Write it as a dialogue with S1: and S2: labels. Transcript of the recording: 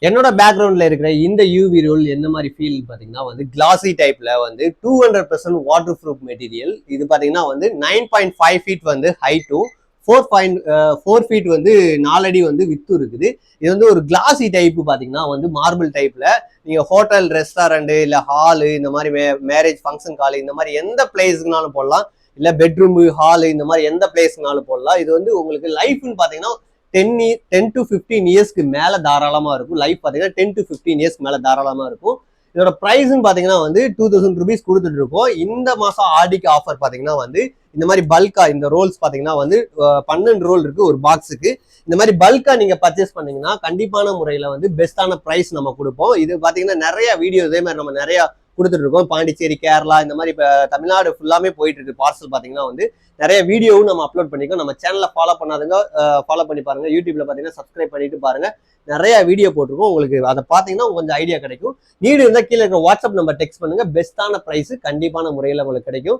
S1: என்னோட பேக்ரவுண்ட்ல இருக்கிற இந்த யூவி ரோல் என்ன மாதிரி ஃபீல் பாத்தீங்கன்னா வந்து கிளாசி டைப்ல வந்து 200% வாட்டர் ப்ரூஃப் மெட்டீரியல். இது பாத்தீங்கன்னா வந்து 9.5 ஃபீட் வந்து ஹைட்டும் 4.4 ஃபீட் வந்து 4 அடி வந்து வித்து இருக்குது. இது வந்து ஒரு கிளாசி டைப் பாத்தீங்கன்னா வந்து மார்பிள் டைப்ல நீங்க ஹோட்டல், ரெஸ்டாரண்ட், இல்ல ஹாலு, இந்த மாதிரி மேரேஜ் ஃபங்க்ஷன் ஹால், இந்த மாதிரி எந்த பிளேஸ்க்குனாலும் போடலாம். இல்ல பெட்ரூம், ஹாலு, இந்த மாதிரி எந்த பிளேஸ்க்குனாலும் போடலாம். இது வந்து உங்களுக்கு லைஃப்னு பாத்தீங்கன்னா 10 to 15 இயர்ஸ்க்கு மேல தாராளமா இருக்கும். லைஃப் பாத்தீங்கன்னா 10 to 15 இயர்ஸ்க்கு மேல தாராளமா இருக்கும். இதோட பிரைஸ்ன்னு பாத்தீங்கன்னா வந்து 2000 rupees கொடுத்துட்டு இருக்கோம். இந்த மாசம் ஆடிக்கு ஆஃபர் பாத்தீங்கன்னா வந்து இந்த மாதிரி பல்கா இந்த ரோல்ஸ் பாத்தீங்கன்னா வந்து 12 ரோல் இருக்கு ஒரு பாக்ஸுக்கு. இந்த மாதிரி பல்கா நீங்க பர்ச்சேஸ் பண்ணீங்கன்னா கண்டிப்பான முறையில வந்து பெஸ்டான பிரைஸ் நம்ம கொடுப்போம். இது பாத்தீங்கன்னா நிறைய வீடியோ இதே மாதிரி நம்ம நிறைய கொடுத்துட்டு இருக்கோம். பாண்டிச்சேரி, கேரளா, இந்த மாதிரி இப்ப தமிழ்நாடு ஃபுல்லாமே போயிட்டு இருக்கு. பார்சல் பாத்தீங்கன்னா வந்து நிறைய வீடியோவும் நம்ம அப்லோட் பண்ணிக்கோம். நம்ம சேனலை ஃபாலோ பண்ணாதுங்க, ஃபாலோ பண்ணி பாருங்க. யூடியூப்ல பாத்தீங்கன்னா சப்ஸ்கிரைப் பண்ணிட்டு பாருங்க. நிறைய வீடியோ போட்டிருக்கோம். உங்களுக்கு அதை பாத்தீங்கன்னா கொஞ்சம் ஐடியா கிடைக்கும். நீடு இருந்தா கீழே இருக்க வாட்ஸ்அப் நம்பர் டெக்ஸ்ட் பண்ணுங்க. பெஸ்டான பிரைஸ் கண்டிப்பான முறையில உங்களுக்கு கிடைக்கும்.